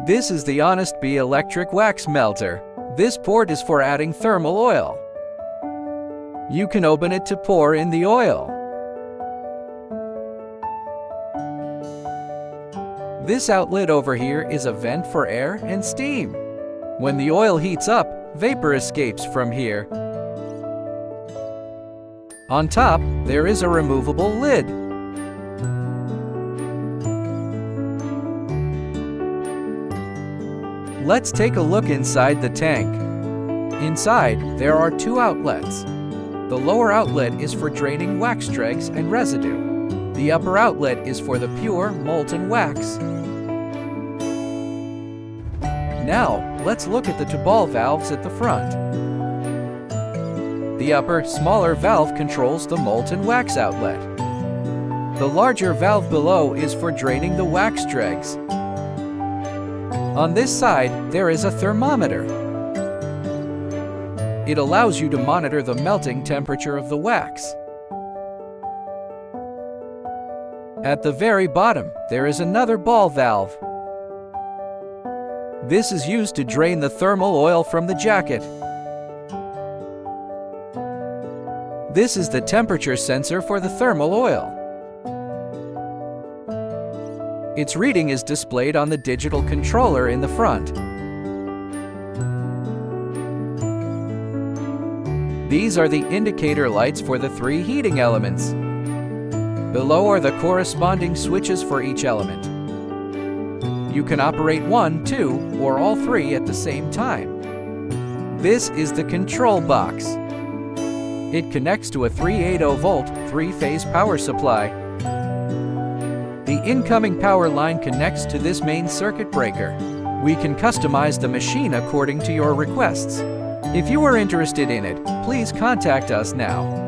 This is the Honest Bee electric wax melter. This port is for adding thermal oil. You can open it to pour in the oil. This outlet over here is a vent for air and steam. When the oil heats up, vapor escapes from here. On top, there is a removable lid. Let's take a look inside the tank. Inside, there are two outlets. The lower outlet is for draining wax dregs and residue. The upper outlet is for the pure, molten wax. Now, let's look at the two ball valves at the front. The upper, smaller valve controls the molten wax outlet. The larger valve below is for draining the wax dregs. On this side, there is a thermometer. It allows you to monitor the melting temperature of the wax. At the very bottom, there is another ball valve. This is used to drain the thermal oil from the jacket. This is the temperature sensor for the thermal oil. Its reading is displayed on the digital controller in the front. These are the indicator lights for the three heating elements. Below are the corresponding switches for each element. You can operate one, two, or all three at the same time. This is the control box. It connects to a 380-volt, three-phase power supply. The incoming power line connects to this main circuit breaker. We can customize the machine according to your requests. If you are interested in it, please contact us now.